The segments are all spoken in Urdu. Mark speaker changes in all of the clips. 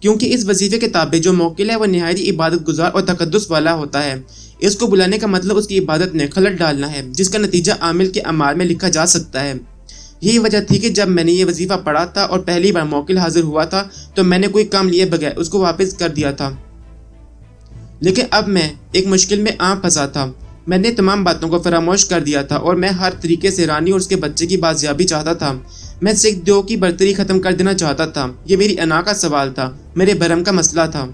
Speaker 1: کیونکہ اس وظیفے کے تابع جو موکل ہے وہ نہایت عبادت گزار اور تقدس والا ہوتا ہے۔ اس کو بلانے کا مطلب اس کی عبادت میں خلل ڈالنا ہے، جس کا نتیجہ عامل کے اعمال میں لکھا جا سکتا ہے۔ یہی وجہ تھی کہ جب میں نے یہ وظیفہ پڑھا تھا اور پہلی بار موکل حاضر ہوا تھا تو میں نے کوئی کام لیے بغیر اس کو واپس کر دیا تھا، لیکن اب میں ایک مشکل میں پھنسا تھا۔ میں نے تمام باتوں کو فراموش کر دیا تھا اور میں ہر طریقے سے رانی اور اس کے بچے کی بازیابی چاہتا تھا۔ میں سکھ دیو کی برتری ختم کر دینا چاہتا تھا۔ یہ میری انا کا سوال تھا، میرے بھرم کا مسئلہ تھا۔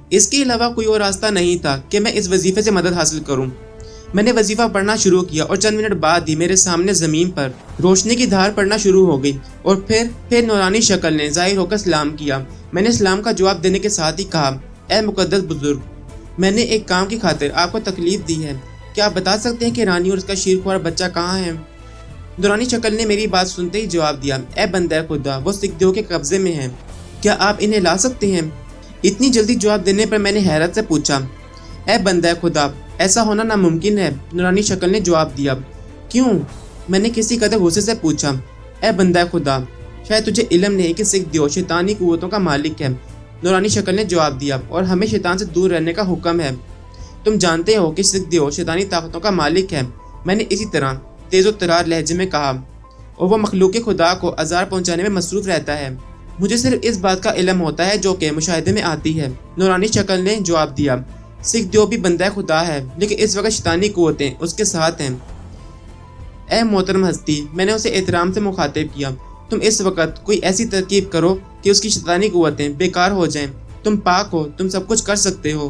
Speaker 1: اس کے علاوہ کوئی اور راستہ نہیں تھا کہ میں اس وظیفے سے مدد حاصل کروں۔ میں نے وظیفہ پڑھنا شروع کیا اور چند منٹ بعد ہی میرے سامنے زمین پر روشنی کی دھار پڑنا شروع ہو گئی اور پھر نورانی شکل نے ظاہر ہو کر سلام کیا۔ میں نے سلام کا جواب دینے کے ساتھ ہی کہا، اے مقدس بزرگ، میں نے ایک کام کی خاطر آپ کو تکلیف دی ہے۔ کیا آپ بتا سکتے ہیں کہ رانی اور اس کا شیرخوار بچہ کہاں ہے؟ نورانی شکل نے میری بات سنتے ہی جواب دیا، اے بندہ خدا، وہ سکھ دیو کے قبضے میں ہیں۔ کیا آپ انہیں لا سکتے ہیں؟ اتنی جلدی جواب دینے پر میں نے حیرت سے پوچھا، اے بندہ خدا، ایسا ہونا ناممکن ہے۔ نورانی شکل نے جواب دیا، کیوں؟ میں نے کسی قدر غصے سے پوچھا، اے بندہ خدا، شاید تجھے علم نہیں کہ سکھ دیو شیطانی قوتوں کا مالک ہے۔ نورانی شکل نے جواب دیا، اور ہمیں شیطان سے دور رہنے کا حکم ہے۔ تم جانتے ہو کہ سکھ دیو شیطانی طاقتوں کا مالک ہے۔ میں نے اسی طرح تیز و ترار لہجے میں کہا، اور وہ مخلوق خدا کو آزار پہنچانے میں مصروف رہتا ہے۔ مجھے صرف اس بات کا علم ہوتا ہے جو کہ مشاہدے میں آتی ہے۔ نورانی شکل نے جواب دیا، سکھ دیو بھی بندہ خدا ہے، لیکن اس وقت شیطانی قوتیں اس کے ساتھ ہیں۔ اے محترم ہستی، میں نے اسے احترام سے مخاطب کیا، تم اس وقت کوئی ایسی ترکیب کرو کہ اس کی شیطانی قوتیں بیکار ہو جائیں۔ تم پاک ہو، تم سب کچھ کر سکتے ہو۔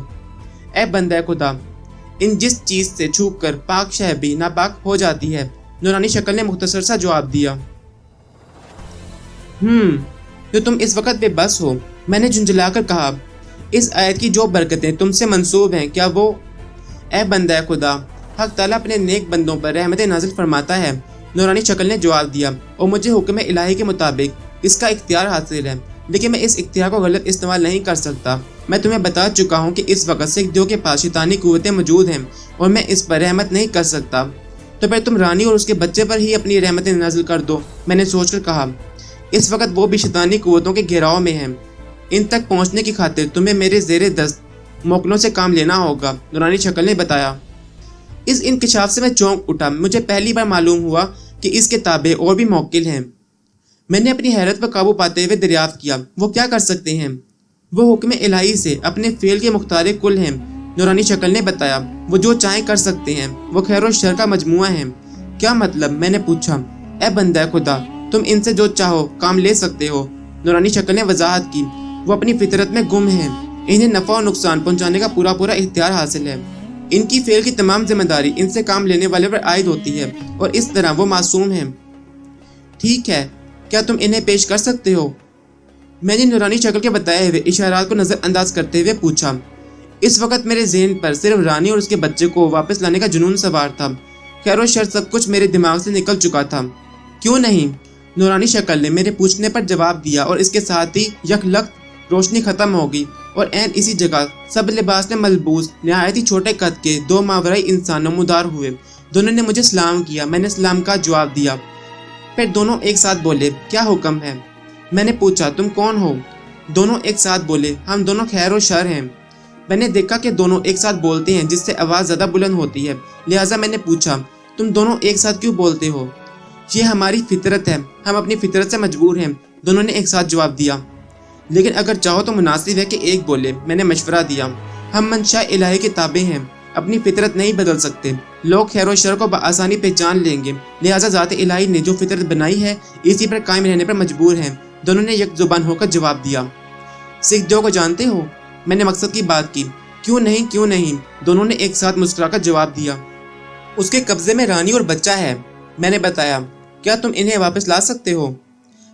Speaker 1: اے بندہ خدا، ان جس چیز سے چھو کر پاک شہ بھی ناپاک ہو جاتی ہے۔ نورانی شکل نے مختصر سا جواب دیا، تو تم اس وقت بے بس ہو۔ میں نے جھنجھلا کر کہا، اس آیت کی جو برکتیں تم سے منسوب ہیں، کیا وہ؟ اے بندہ خدا، حق تعالیٰ اپنے نیک بندوں پر رحمت نازل فرماتا ہے۔ نورانی شکل نے جواب دیا، اور مجھے حکم الہی کے مطابق اس کا اختیار حاصل ہے، لیکن میں اس اختیار کو غلط استعمال نہیں کر سکتا۔ میں تمہیں بتا چکا ہوں کہ اس وقت سکھ دیو کے پاس شیطانی قوتیں موجود ہیں اور میں اس پر رحمت نہیں کر سکتا۔ تو پھر تم رانی اور اس کے بچے پر ہی اپنی رحمت نازل کر دو۔ میں نے سوچ کر کہا، اس وقت وہ بھی شیطانی قوتوں کے گھیراؤ میں ہیں۔ ان تک پہنچنے کی خاطر تمہیں میرے زیر دست موکلوں سے کام لینا ہوگا، نورانی شکل نے بتایا۔ اس انکشاف سے میں چونک اٹھا۔ مجھے پہلی بار معلوم ہوا کہ اس کے تابع اور بھی موکل ہیں۔ میں نے اپنی حیرت پر قابو پاتے ہوئے دریافت کیا، وہ کیا کر سکتے ہیں؟ وہ حکم الہی سے اپنے فعل کے مختار کل ہیں، نورانی شکل نے بتایا۔ وہ جو چاہیں کر سکتے ہیں، وہ خیر و شر کا مجموعہ ہیں۔ کیا مطلب؟ میں نے پوچھا۔ اے بندہ خدا، تم ان سے جو چاہو کام لے سکتے ہو، نورانی شکل نے وضاحت کی۔ وہ اپنی فطرت میں گم ہیں، انہیں نفع و نقصان پہنچانے کا پورا اختیار حاصل ہے۔ ان کی فعل کی تمام ذمہ داری ان سے کام لینے والے پر عائد ہوتی ہے، اور اس طرح وہ معصوم ہیں۔ ٹھیک ہے، کیا تم انہیں پیش کر سکتے ہو؟ میں نے نورانی شکل کے بتائے ہوئے اشارات کو نظر انداز کرتے ہوئے پوچھا۔ اس وقت میرے ذہن پر صرف رانی اور اس کے بچے کو واپس لانے کا جنون سوار تھا۔ خیر و شر سب کچھ میرے دماغ سے نکل چکا تھا۔ کیوں نہیں؟ نورانی شکل نے میرے پوچھنے پر جواب دیا، اور اس کے ساتھ ہی یک لخت روشنی ختم ہو گئی، اور عین اسی جگہ سب لباس میں ملبوس نہایت ہی چھوٹے قد کے دو ماورائی انسان نمودار ہوئے۔ دونوں نے مجھے سلام کیا۔ میں نے سلام کا جواب دیا۔ پھر دونوں ایک ساتھ بولے، کیا حکم ہے؟ میں نے پوچھا، تم کون ہو؟ دونوں ایک ساتھ بولے، ہم دونوں خیر و شر ہیں۔ میں نے دیکھا کہ دونوں ایک ساتھ بولتے ہیں، جس سے آواز زیادہ بلند ہوتی ہے، لہٰذا میں نے پوچھا، تم دونوں ایک ساتھ کیوں بولتے ہو؟ یہ ہماری فطرت ہے، ہم اپنی فطرت سے مجبور ہیں، دونوں نے ایک ساتھ جواب دیا۔ لیکن اگر چاہو تو مناسب ہے کہ ایک بولے، میں نے مشورہ دیا۔ ہم منشاء الہی کے تابع ہیں، اپنی فطرت نہیں بدل سکتے۔ لوگ خیر و شر کو بآسانی پہچان لیں گے، لہٰذا ذات الہی نے جو فطرت بنائی ہے اسی پر قائم رہنے پر مجبور ہیں۔ دونوں نے یک زبان ہو کر جواب دیا۔ سکھ دیو کو جانتے ہو؟ میں نے مقصد کی بات کی۔ کیوں نہیں، کیوں نہیں، دونوں نے ایک ساتھ مسکرا کر جواب دیا۔ اس کے قبضے میں رانی اور بچہ ہے، میں نے بتایا۔ کیا تم انہیں واپس لا سکتے ہو؟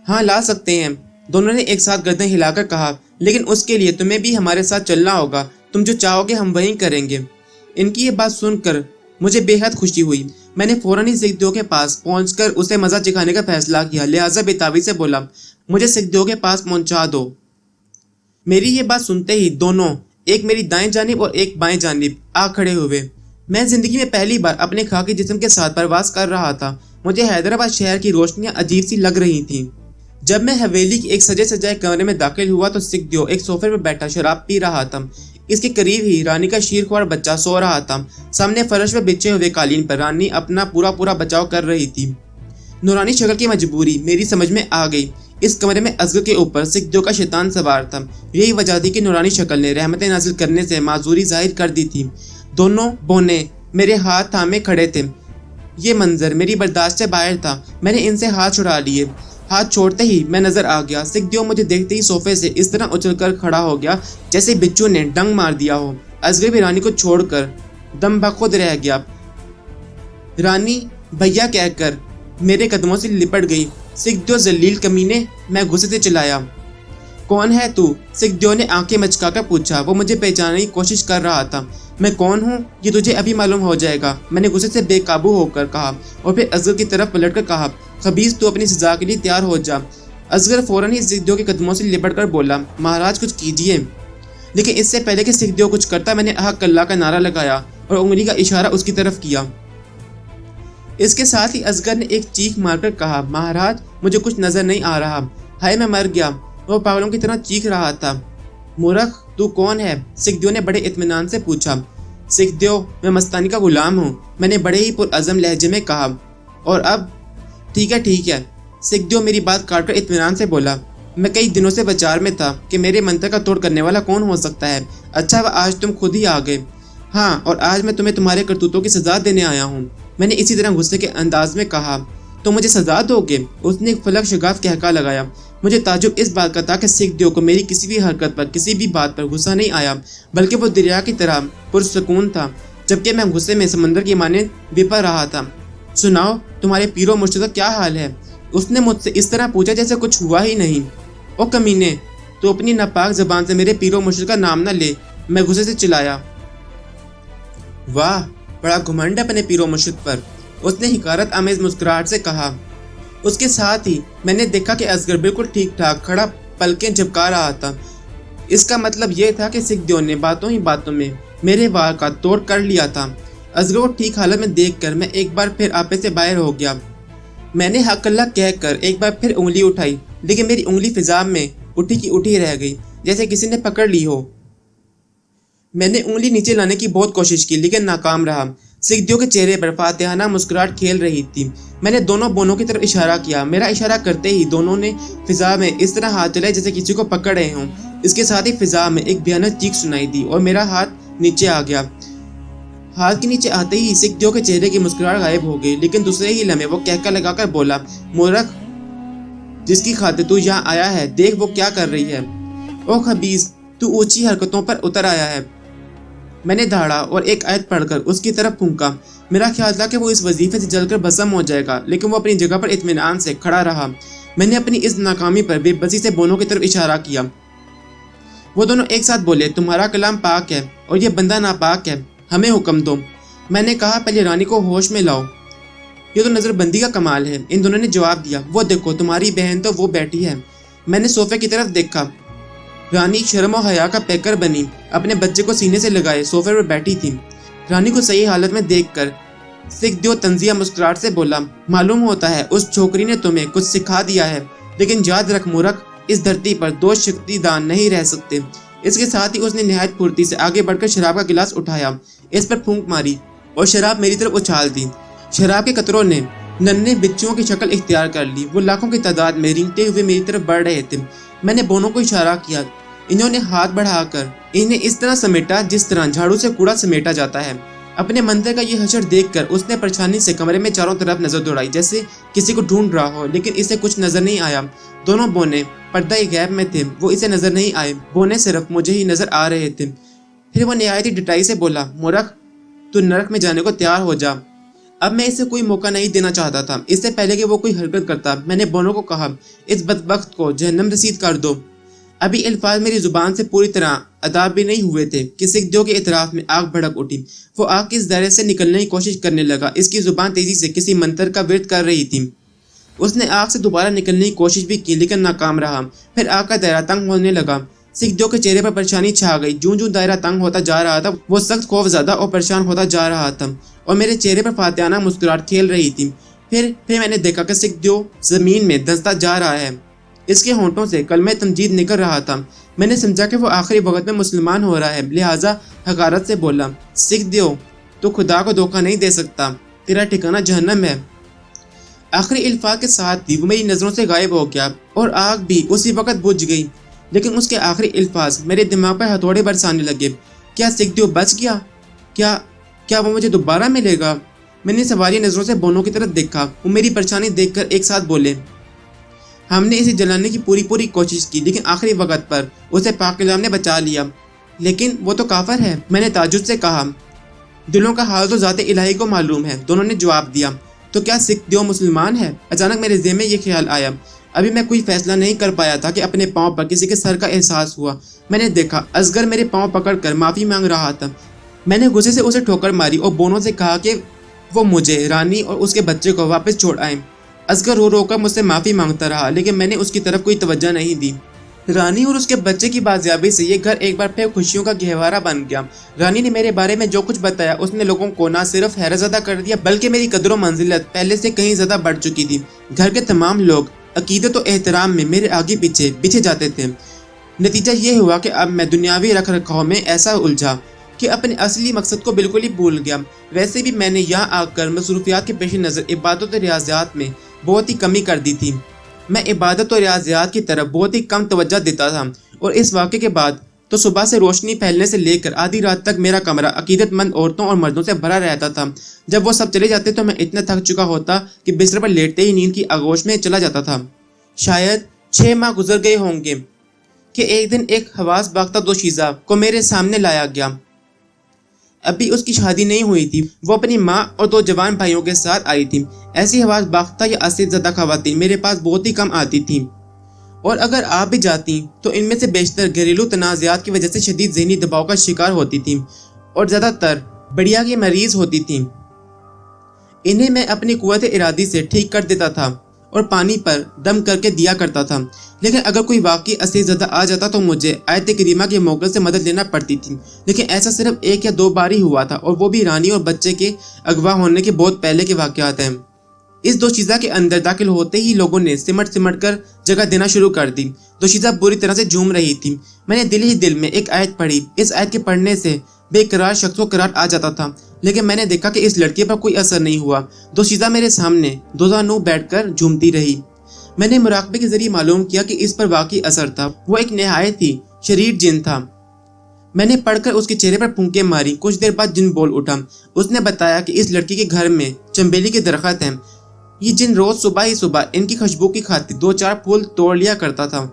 Speaker 1: ہاں، لا سکتے ہیں، دونوں نے ایک ساتھ گردن ہلا کر کہا، لیکن اس کے لیے تمہیں بھی ہمارے ساتھ چلنا ہوگا، تم جو چاہو گے ہم وہی کریں گے۔ ان کی یہ بات سن کر مجھے بے حد خوشی ہوئی۔ میں نے فوراً ہی سکھ دیو کے پاس پہنچ کر اسے مزہ چکھانے کا فیصلہ کیا، لہٰذا بےتابی سے بولا، مجھے سکھ دیو کے پاس پہنچا دو۔ میری یہ بات سنتے ہی دونوں، ایک میری دائیں جانب اور ایک بائیں جانب، آ کھڑے ہوئے۔ میں زندگی میں پہلی بار اپنے خاکی جسم کے ساتھ پرواز کر رہا تھا۔ مجھے حیدرآباد شہر کی روشنیاں عجیب سی لگ رہی تھیں۔ جب میں حویلی کے ایک سجے سجائے کمرے میں داخل ہوا تو سکھ دیو ایک صوفے پر بیٹھا شراب پی رہا تھا۔ اس کے قریب ہی رانی کا شیرخوار بچہ سو رہا تھا۔ سامنے فرش پر بچھے ہوئے قالین پر رانی اپنا پورا بچاؤ کر رہی تھی۔ نورانی شکل کی مجبوری میری سمجھ میں آ گئی۔ اس کمرے میں اصغر کے اوپر سکھ دیو کا شیطان سوار تھا۔ یہی وجہ تھی کہ نورانی شکل نے رحمتیں نازل کرنے سے معذوری ظاہر کر دی تھی۔ دونوں بونے میرے ہاتھ تھامے کھڑے تھے۔ یہ منظر میری برداشت سے باہر تھا۔ میں نے ان سے ہاتھ چھڑا لیے۔ ہاتھ چھوڑتے ہی میں نظر آ گیا۔ سکھ دیو مجھے دیکھتے ہی صوفے سے اس طرح اچھل کر کھڑا ہو گیا جیسے بچو نے ڈنگ مار دیا ہو۔ اصغر بھی رانی کو چھوڑ کر دم بخود رہ گیا۔ رانی بھیا کہہ کر میرے قدموں سے لپٹ گئی۔ سکھ دیو ذلیل کمینے، میں غصے سے چلایا۔ کون ہے تو؟ سکھ دیو نے آنکھیں مچکا کر پوچھا۔ وہ مجھے پہچاننے کی کوشش کر رہا تھا۔ میں کون ہوں یہ تجھے ابھی معلوم ہو جائے گا، میں نے غصے سے بے قابو ہو کر کہا، اور پھر اصغر کی طرف پلٹ کر کہا، خبیث تو اپنی سزا کے لیے تیار ہو جا۔ اصغر فوراً ہی سکھ دیو کے قدموں سے لپٹ کر بولا، مہاراج کچھ کیجیے۔ لیکن اس سے پہلے کہ سکھ دیو کچھ کرتا میں نے احق اللہ کا نعرہ لگایا اور انگلی کا اشارہ اس کی طرف کیا۔ اس کے ساتھ ہی اصغر نے ایک چیخ مار کر کہا، مہاراج مجھے کچھ نظر نہیں آ رہا، ہائے میں مر گیا۔ وہ پاگلوں کی طرح چیخ رہا تھا۔ مورخ تو کون ہے؟ سکھ دیو نے بڑے اطمینان سے پوچھا۔ سکھ دیو میں مستانی کا غلام ہوں، میں نے بڑے ہی پرعزم لہجے میں کہا۔ اور اب ٹھیک ہے۔ سکھ دیو میری بات کاٹ کر اطمینان سے بولا، میں کئی دنوں سے بچار میں تھا کہ میرے منتر کا توڑ کرنے والا کون ہو سکتا ہے۔ اچھا وہ آج تم خود ہی آ گئے۔ ہاں، اور آج میں تمہیں تمہارے کرتوتوں کی سزا دینے آیا ہوں، میں نے اسی طرح غصے کے انداز میں کہا۔ تو مجھے سزا دو گے؟ اس نے ایک فلک شگاف کہکا لگایا۔ مجھے تعجب اس بات کا تھا کہ سکھ دیو کو میری کسی بھی حرکت پر، کسی بھی بات پر غصہ نہیں آیا، بلکہ وہ دریا کی طرح پرسکون تھا، جبکہ میں غصے میں سمندر کی مانند بپر رہا تھا۔ سناؤ تمہارے پیر و مرشد کا کیا حال ہے؟ اس نے مجھ سے اس طرح پوچھا جیسے کچھ ہوا ہی نہیں۔ او کمینے، تو اپنی ناپاک زبان سے میرے پیر و مرشد کا نام نہ لے، میں غصے سے چلایا۔ واہ، بڑا گھمنڈ ہے اپنے پیر و مرشد پر، اس نے حقارت آمیز مسکراہٹ سے کہا۔ اس کے ساتھ ہی میں نے دیکھا کہ اصغر بالکل ٹھیک ٹھاک کھڑا پلکیں جھپکا رہا تھا۔ اس کا مطلب یہ تھا کہ سکھ دیو نے باتوں ہی باتوں میں میرے وار کا توڑ کر لیا تھا۔ اصغر کو ٹھیک حالت میں دیکھ کر میں ایک بار پھر آپے سے باہر ہو گیا۔ میں نے حق اللہ کہہ کر ایک بار پھر انگلی اٹھائی، لیکن میری انگلی فضا میں اٹھی کی اٹھی رہ گئی، جیسے کسی نے پکڑ لی ہو۔ میں نے انگلی نیچے لانے کی بہت کوشش کی، لیکن ناکام رہا۔ سکھ دیو کے چہرے پر فاتحانہ مسکراہٹ کھیل رہی تھی۔ میں نے دونوں بونوں کی طرف اشارہ کیا۔ میرا اشارہ کرتے ہی دونوں نے فضا میں اس طرح ہاتھ چلائے جیسے کسی کو پکڑ رہے ہوں۔ اس کے ساتھ ہی فضا میں ایک بھیانک چیخ سنائی دی اور میرا ہاتھ نیچے آ گیا۔ ہاتھ کے نیچے آتے ہی سکھ دیو کے چہرے کی مسکراہٹ غائب ہو گئی، لیکن دوسرے ہی لمحے وہ کہکا لگا کر بولا، مورخ جس کی خاطر تو یہاں آیا ہے، دیکھ وہ کیا کر رہی ہے۔ او خبیث، تو اونچی حرکتوں پر اتر آیا ہے۔ میں نے دھاڑا اور ایک آیت پڑھ کر اس کی طرف پھونکا۔ میرا خیال تھا کہ وہ اس وظیفے سے جل کر بھسم ہو جائے گا، لیکن وہ اپنی جگہ پر اطمینان سے کھڑا رہا۔ میں نے اپنی اس ناکامی پر بے بسی سے بونوں کی طرف اشارہ کیا۔ وہ دونوں ایک ساتھ بولے، تمہارا کلام پاک ہے اور یہ بندہ ناپاک ہے، ہمیں حکم دو۔ میں نے کہا، پہلے رانی کو ہوش میں لاؤ، یہ تو نظر بندی کا کمال ہے۔ ان دونوں نے جواب دیا، وہ دیکھو تمہاری بہن تو وہ بیٹھی ہے۔ میں نے صوفے کی طرف دیکھا۔ رانی شرم و حیا کا پیکر بنی، اپنے بچے کو سینے سے لگائے صوفے پر بیٹھی تھی۔ رانی کو صحیح حالت میں دیکھ کر سکھ دیو طنزیہ مسکراہٹ سے بولا، معلوم ہوتا ہے اس چھوکری نے تمہیں کچھ سکھا دیا ہے، لیکن یاد رکھ مورخ، اس دھرتی پر دو شکتی دان نہیں رہ سکتے۔ اس کے ساتھ ہی اس نے نہایت پھرتی سے آگے بڑھ کر شراب کا گلاس اٹھایا، اس پر پھونک ماری اور شراب میری طرف اچھال دی۔ شراب کے قطروں نے ننھے بچوں کی شکل اختیار کر لی، وہ لاکھوں کی تعداد میں رینگتے ہوئے میری طرف بڑھ رہے تھے۔ میں نے بونوں کو اشارہ کیا، انہوں نے ہاتھ بڑھا کر انہیں اس طرح سمیٹا جس طرح جھاڑو سے کوڑا سمیٹا جاتا ہے۔ اپنے منتر کا یہ حشر دیکھ کر اس نے پریشانی سے کمرے میں چاروں طرف نظر دوڑائی، جیسے کسی کو ڈھونڈ رہا ہو، لیکن اسے کچھ نظر نہیں آیا۔ دونوں بونے پردہ غیب میں تھے، وہ اسے نظر نہیں آئے، بونے صرف مجھے ہی نظر آ رہے تھے۔ پھر وہ نہایت ہی ڈٹائی سے بولا، مورخ تو نرک میں جانے کو تیار ہو جا۔ اب میں اسے کوئی موقع نہیں دینا چاہتا تھا۔ اس سے پہلے کہ وہ کوئی حرکت کرتا، میں نے بونوں کو کہا، اس بدبخت کو جہنم رسید کر دو۔ ابھی الفاظ میری زبان سے پوری طرح ادا بھی نہیں ہوئے تھے کہ سکھ دیو کے اطراف میں آگ بھڑک اٹھی۔ وہ آگ کے اس دائرے سے نکلنے کی کوشش کرنے لگا، اس کی زبان تیزی سے کسی منتر کا ورد کر رہی تھی۔ اس نے آگ سے دوبارہ نکلنے کی کوشش بھی کی، لیکن ناکام رہا۔ پھر آگ کا دائرہ تنگ ہونے لگا۔ سکھ دیو کے چہرے پر پریشانی چھا گئی۔ جوں جوں دائرہ تنگ ہوتا جا رہا تھا، وہ سخت خوف زدہ اور پریشان ہوتا جا رہا تھا، اور میرے چہرے پر فاتحانہ مسکراہٹ کھیل رہی تھی۔ پھر میں نے دیکھا کہ سکھ دیو زمین میں دھنستا جا رہا ہے۔ اس کے ہونٹوں سے کلمہ تمجید نکل رہا تھا۔ میں نے سمجھا کہ وہ آخری وقت میں مسلمان ہو رہا ہے، لہٰذا حقارت سے بولا، سکھ دیو، تو خدا کو دھوکہ نہیں دے سکتا، تیرا ٹھکانہ جہنم ہے۔ آخری الفاظ کے ساتھ ہی وہ میری نظروں سے غائب ہو گیا اور آگ بھی اسی وقت بجھ گئی، لیکن اس کے آخری الفاظ میرے دماغ پر ہتھوڑے برسانے لگے۔ کیا سکھ دیو بچ گیا؟ کیا وہ مجھے دوبارہ ملے گا؟ میں نے سوالیہ نظروں سے بونو کی طرف دیکھا۔ وہ میری پریشانی دیکھ کر ایک ساتھ بولے، ہم نے اسے جلانے کی پوری کوشش کی، لیکن آخری وقت پر اسے پاک کلام نے بچا لیا۔ لیکن وہ تو کافر ہے، میں نے تعجب سے کہا۔ دلوں کا حال تو ذات الہی کو معلوم ہے، دونوں نے جواب دیا۔ تو کیا سکھ دیو مسلمان ہے؟ اچانک میرے ذہن میں یہ خیال آیا۔ ابھی میں کوئی فیصلہ نہیں کر پایا تھا کہ اپنے پاؤں پر کسی کے سر کا احساس ہوا۔ میں نے دیکھا اصغر میرے پاؤں پکڑ کر معافی مانگ رہا تھا۔ میں نے غصے سے اسے ٹھوکر ماری اور بونو سے کہا کہ وہ مجھے، رانی اور اس کے بچے کو واپس چھوڑ آئیں۔ اصغر رو رو کر مجھ سے معافی مانگتا رہا، لیکن میں نے اس کی طرف کوئی توجہ نہیں دی۔ رانی اور اس کے بچے کی بازیابی سے یہ گھر ایک بار پھر خوشیوں کا گہوارہ بن گیا۔ رانی نے میرے بارے میں جو کچھ بتایا اس نے لوگوں کو نہ صرف حیرت زدہ کر دیا بلکہ میری قدر و منزلت پہلے سے کہیں زیادہ بڑھ چکی تھی۔ گھر کے تمام لوگ عقیدت و احترام میں میرے آگے پیچھے جاتے تھے۔ نتیجہ یہ ہوا کہ اب میں دنیاوی رکھ رکھاؤ میں ایسا الجھا کہ اپنے اصلی مقصد کو بالکل ہی بھول گیا۔ ویسے بھی میں نے یہاں آ کر مصروفیات کے پیش نظر عبادت و ریاضیات میں بہت ہی کمی کر دی تھی۔ میں عبادت و ریاضیات کی طرف بہت ہی کم توجہ دیتا تھا، اور اس واقعے کے بعد تو صبح سے روشنی پھیلنے سے لے کر آدھی رات تک میرا کمرہ عقیدت مند عورتوں اور مردوں سے بھرا رہتا تھا۔ جب وہ سب چلے جاتے تو میں اتنا تھک چکا ہوتا کہ بستر پر لیٹتے ہی نیند کی آغوش میں چلا جاتا تھا۔ شاید 6 ماہ گزر گئے ہوں گے کہ ایک دن ایک حواس باختہ دوشیزہ کو میرے سامنے لایا گیا۔ ابھی اس کی شادی نہیں ہوئی تھی، وہ اپنی ماں اور 2 جوان بھائیوں کے ساتھ آئی تھی۔ ایسی حواس باختہ یا اسید زدہ خواتین میرے پاس بہت ہی کم آتی تھیں، اور اگر آپ بھی جاتی تو ان میں سے بیشتر گھریلو تنازعات کی وجہ سے شدید ذہنی دباؤ کا شکار ہوتی تھیں، اور زیادہ تر بڑھیا کی مریض ہوتی تھیں۔ انہیں میں اپنی قوت ارادی سے ٹھیک کر دیتا تھا اور پانی پر دم کر کے دیا کرتا تھا، لیکن اگر کوئی واقعی اسید زدہ آ جاتا تو مجھے آیت کریمہ کے موکل سے مدد لینا پڑتی تھی۔ لیکن ایسا صرف 1 یا 2 بار ہی ہوا تھا، اور وہ بھی رانی اور بچے کے اغوا ہونے کے بہت پہلے کے واقعات ہیں۔ اس دوشیزہ کے اندر داخل ہوتے ہی لوگوں نے سمٹ کر جگہ دینا شروع کر دی۔ دوشیزہ بری طرح سے جھوم رہی تھی۔ میں نے دل ہی دل میں ایک آیت پڑھی۔ اس آیت کے پڑھنے سے بے قرار شخص کو قرار آ جاتا تھا، لیکن میں نے دیکھا کہ اس لڑکی پر کوئی اثر نہیں ہوا۔ دوشیزہ میرے سامنے دوزانو بیٹھ کر جھومتی رہی۔ میں نے مراقبے کے ذریعے معلوم کیا کہ اس پر واقعی اثر تھا۔ وہ ایک نہایت ہی شریر جن تھا۔ میں نے پڑھ کر اس کے چہرے پر پھونکے ماری۔ کچھ دیر بعد جن بول اٹھا۔ اس نے بتایا کہ اس لڑکی کے گھر میں چنبیلی کے درخت ہیں۔ یہ جن روز صبح ہی صبح ان کی خوشبو کی خاطر 2-4 پھول توڑ لیا کرتا تھا۔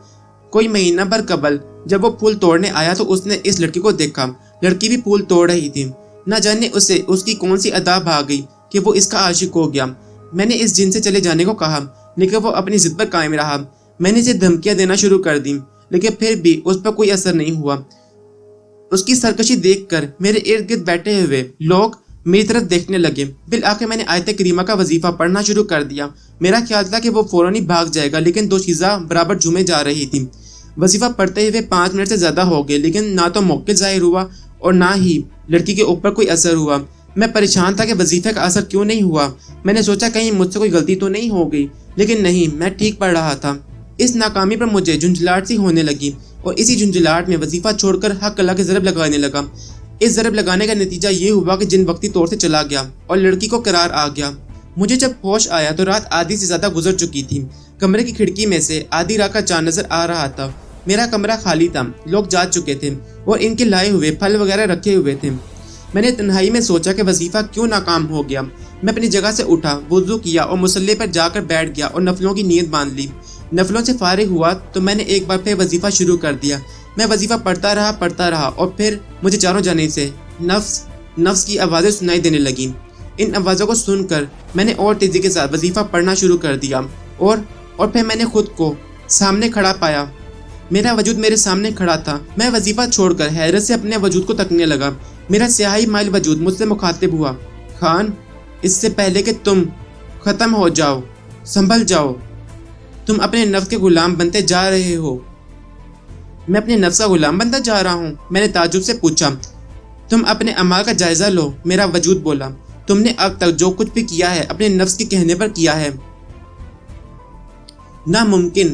Speaker 1: کوئی مہینہ بھر قبل جب وہ پھول توڑنے آیا تو اس نے اس لڑکی کو دیکھا۔ لڑکی بھی پھول توڑ رہی تھی۔ نہ جانے اسے اس کی کون سی ادا بھا گئی کہ وہ اس کا عاشق ہو گیا۔ میں نے اس جن سے چلے جانے کو کہا، لیکن وہ اپنی ضد پر قائم رہا۔ میں نے اسے دھمکیاں دینا شروع کر دی، لیکن پھر بھی اس پر کوئی اثر نہیں ہوا۔ اس کی سرکشی دیکھ کر میرے ارد گرد بیٹھے ہوئے لوگ میری طرف دیکھنے لگے۔ بالآخر میں نے آیت کریمہ کا وظیفہ پڑھنا شروع کر دیا۔ میرا خیال تھا کہ وہ فوراً ہی بھاگ جائے گا، لیکن دوشیزہ برابر جھومے جا رہی تھی۔ وظیفہ پڑھتے ہوئے 5 منٹ سے زیادہ ہو گئے، لیکن نہ تو موکل ظاہر ہوا اور نہ ہی لڑکی کے اوپر کوئی اثر ہوا۔ میں پریشان تھا کہ وظیفے کا اثر کیوں نہیں ہوا۔ میں نے سوچا کہیں مجھ سے کوئی غلطی تو نہیں ہو گئی، لیکن نہیں، میں ٹھیک پڑھ رہا تھا۔ اس ناکامی پر مجھے جھنجھلاہٹ سی ہونے لگی، اور اسی جھنجھلاہٹ میں وظیفہ چھوڑ کر حق اللہ کے ضرب لگانے لگا۔ اس ضرب لگانے کا نتیجہ یہ ہوا کہ جن وقتی طور سے چلا گیا اور لڑکی کو قرار آ گیا۔ مجھے جب ہوش آیا تو رات آدھی سے زیادہ گزر چکی تھی۔ کمرے کی کھڑکی میں سے آدھی رات کا چاند نظر آ رہا تھا۔ میرا کمرہ خالی تھا، لوگ جا چکے تھے اور ان کے لائے ہوئے پھل وغیرہ رکھے ہوئے تھے۔ میں نے تنہائی میں سوچا کہ وظیفہ کیوں ناکام ہو گیا۔ میں اپنی جگہ سے اٹھا، وضو کیا اور مصلی پر جا کر بیٹھ گیا اور نفلوں کی نیت باندھ لی۔ نفلوں سے فارغ ہوا تو میں نے ایک بار پھر وظیفہ شروع کر دیا۔ میں وظیفہ پڑھتا رہا اور پھر مجھے چاروں جانب سے نفس کی آوازیں سنائی دینے لگیں۔ ان آوازوں کو سن کر میں نے اور تیزی کے ساتھ وظیفہ پڑھنا شروع کر دیا، اور پھر میں نے خود کو سامنے کھڑا پایا۔ میرا وجود میرے سامنے کھڑا تھا۔ میں وظیفہ چھوڑ کر حیرت سے اپنے وجود کو تکنے لگا۔ میرا سیاہی مائل وجود مجھ سے مخاطب ہوا، خان، اس سے پہلے کہ تم ختم ہو جاؤ، سنبھل جاؤ، تم اپنے نفس کے غلام بنتے جا رہے ہو۔ میں اپنے نفس کا غلام بنتا جا رہا ہوں؟ میں نے تعجب سے پوچھا۔ تم اپنے اعمال کا جائزہ لو، میرا وجود بولا۔ تم نے اب تک جو کچھ بھی کیا ہے اپنے نفس کے کہنے پر کیا ہے۔ ناممکن،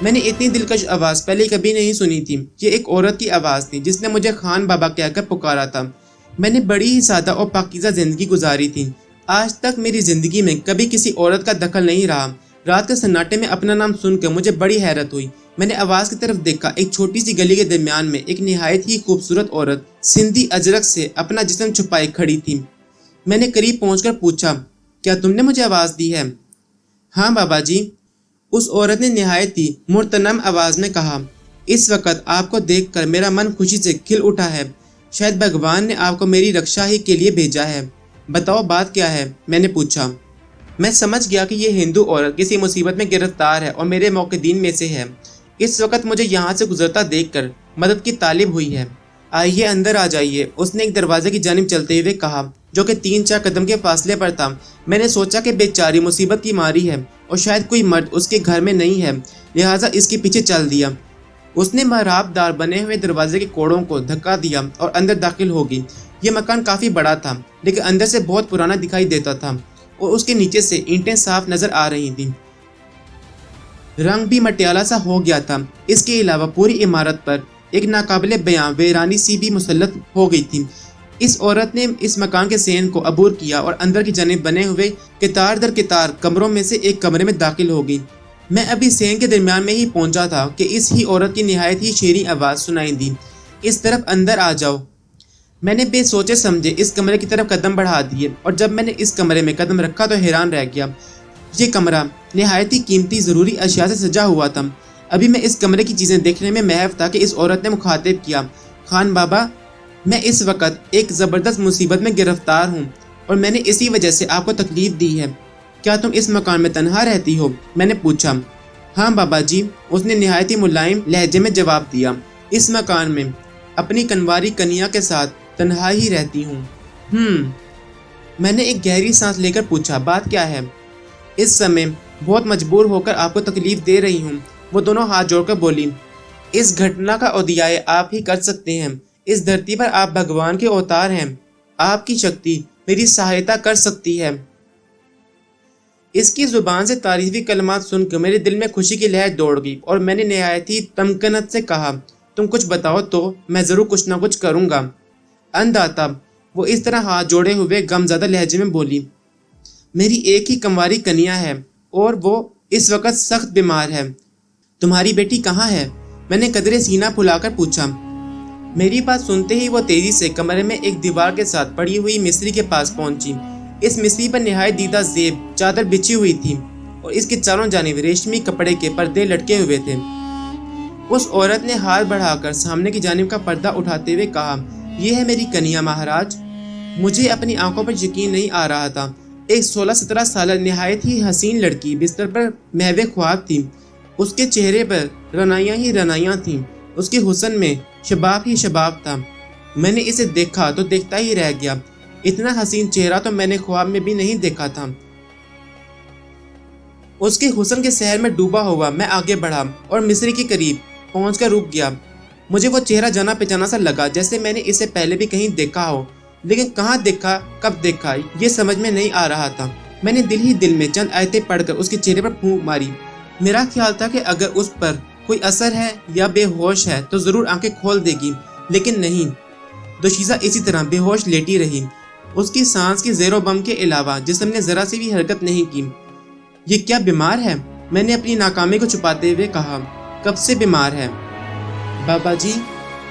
Speaker 1: میں نے اتنی دلکش آواز پہلے کبھی نہیں سنی تھی۔ یہ ایک عورت کی آواز تھی جس نے مجھے خان بابا کہہ کر پکارا تھا۔ میں نے بڑی ہی سادہ اور پاکیزہ زندگی گزاری تھی۔ آج تک میری زندگی میں کبھی کسی عورت کا دخل نہیں رہا۔ رات کے سناٹے میں اپنا نام سن کر مجھے بڑی حیرت ہوئی۔ میں نے آواز کی طرف دیکھا۔ ایک چھوٹی سی گلی کے درمیان میں ایک نہایت ہی خوبصورت عورت سندھی اجرک سے اپنا جسم چھپائے کھڑی تھی۔ میں نے قریب پہنچ کر پوچھا، کیا تم نے مجھے آواز دی ہے؟ ہاں بابا جی، اس عورت نے نہایت ہی مرتنم آواز میں کہا۔ اس وقت آپ کو دیکھ کر میرا من خوشی سے کھل اٹھا ہے۔ شاید بھگوان نے آپ کو میری رکشا ہی کے لیے بھیجا ہے۔ بتاؤ بات کیا ہے؟ میں نے پوچھا۔ میں سمجھ گیا کہ یہ ہندو عورت کسی مصیبت میں گرفتار ہے اور میرے موقدین میں سے ہے۔ اس وقت مجھے یہاں سے گزرتا دیکھ کر مدد کی طالب ہوئی ہے۔ آئیے اندر آ جائیے، اس نے ایک دروازے کی جانب چلتے ہوئے کہا جو کہ 3-4 قدم کے فاصلے پر تھا۔ میں نے سوچا کہ بیچاری مصیبت کی ماری ہے اور شاید کوئی مرد اس کے گھر میں نہیں ہے، لہٰذا اس کے پیچھے چل دیا۔ اس نے محراب دار بنے ہوئے دروازے کے کوڑوں کو دھکا دیا اور اندر داخل ہو گئی۔ یہ مکان کافی بڑا تھا لیکن اندر سے بہت پرانا دکھائی دیتا تھا اور اس کے نیچے سے اینٹیں صاف نظر آ رہی تھیں۔ رنگ بھی مٹیالہ سا ہو گیا تھا۔ اس کے علاوہ پوری عمارت پر ایک ناقابل بیاں ویرانی سی بھی مسلط ہو گئی تھی۔ اس عورت نے اس مکان کے صحن کو عبور کیا اور اندر کی جانب بنے ہوئے قطار در قطار کمروں میں سے ایک کمرے میں داخل ہو گئی۔ میں ابھی صحن کے درمیان میں ہی پہنچا تھا کہ اس ہی عورت کی نہایت ہی شیریں آواز سنائی دی، اس طرف اندر آ جاؤ۔ میں نے بے سوچے سمجھے اس کمرے کی طرف قدم بڑھا دیے اور جب میں نے اس کمرے میں قدم رکھا تو حیران رہ گیا۔ یہ کمرہ نہایت ہی قیمتی ضروری اشیاء سے سجا ہوا تھا۔ ابھی میں اس کمرے کی چیزیں دیکھنے میں محو تھا کہ اس عورت نے مخاطب کیا، خان بابا، میں اس وقت ایک زبردست مصیبت میں گرفتار ہوں اور میں نے اسی وجہ سے آپ کو تکلیف دی ہے۔ کیا تم اس مکان میں تنہا رہتی ہو؟ میں نے پوچھا۔ ہاں بابا جی، اس نے نہایت ہی ملائم لہجے میں جواب دیا، اس مکان میں اپنی کنواری کنیا کے ساتھ تنہا ہی رہتی ہوں۔ میں نے ایک گہری سانس لے کر پوچھا، بات کیا ہے؟ اس سمے بہت مجبور ہو کر آپ کو تکلیف دے رہی ہوں، وہ دونوں ہاتھ جوڑ کر بولی۔ اس گھٹنا کا ادیائے آپ ہی کر سکتے ہیں۔ اس دھرتی پر آپ بھگوان کے اوتار ہیں، آپ کی شکتی میری سہایتا کر سکتی ہے۔ اس کی زبان سے تعریفی کلمات سن کر میرے دل میں خوشی کی لہر دوڑ گئی اور میں نے نہایت ہی تمکنت سے کہا، تم کچھ بتاؤ تو میں ضرور کچھ نہ کچھ کروں گا۔ انداتا، وہ اس طرح ہاتھ جوڑے ہوئے غمزدہ لہجے میں بولی، میری ایک ہی کنواری کنیا ہے اور وہ اس وقت سخت بیمار ہے۔ تمہاری بیٹی کہاں ہے؟ میں نے قدرے سینہ پھلا کر پوچھا۔ میری بات سنتے ہی وہ تیزی سے کمرے میں ایک دیوار کے ساتھ پڑی ہوئی مصری کے پاس پہنچی۔ اس مصری پر نہایت دیدہ زیب چادر بچھی ہوئی تھی اور اس کے چاروں جانب ریشمی کپڑے کے پردے لٹکے ہوئے تھے۔ اس عورت نے ہاتھ بڑھا کر سامنے کی جانب کا پردہ اٹھاتے ہوئے کہا، یہ ہے میری کنیا مہاراج۔ مجھے اپنی آنکھوں پر یقین نہیں آ رہا تھا۔ ایک 16-17 سالہ نہایت ہی حسین لڑکی بستر پر محو خواب تھی۔ اس کے چہرے پر رنائیاں ہی رنائیاں تھیں، اس کے حسن میں شباب ہی شباب تھا۔ میں نے اسے دیکھا تو دیکھتا ہی رہ گیا۔ اتنا حسین چہرہ تو میں نے خواب میں بھی نہیں دیکھا تھا۔ اس کے حسن کے سحر میں ڈوبا ہوا میں آگے بڑھا اور مصری کے قریب پہنچ کر رک گیا۔ مجھے وہ چہرہ جانا پہچانا سا لگا، جیسے میں نے اسے پہلے بھی کہیں دیکھا ہو، لیکن کہاں دیکھا، کب دیکھا، یہ سمجھ میں نہیں آ رہا تھا۔ میں نے دل ہی دل میں چند آیتیں پڑھ کر اس کے چہرے پر پھونک ماری۔ میرا خیال تھا کہ اگر اس پر کوئی اثر ہے یا بے ہوش ہے تو ضرور آنکھیں کھول دے گی، لیکن نہیں۔ دوشیزہ اسی طرح بے ہوش لیٹی رہی۔ اس کی سانس کی زیر و بم کے علاوہ جسم نے ذرا سی بھی حرکت نہیں کی۔ یہ کیا بیمار ہے؟ میں نے اپنی ناکامی کو چھپاتے ہوئے کہا۔ کب سے بیمار ہے؟ بابا جی،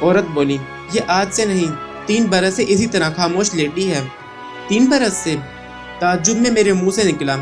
Speaker 1: عورت بولی، یہ آج سے نہیں، 3 برس سے اسی طرح خاموش لیٹی ہے۔ 3 برس سے؟ تعجب میں میرے منہ سے نکلا۔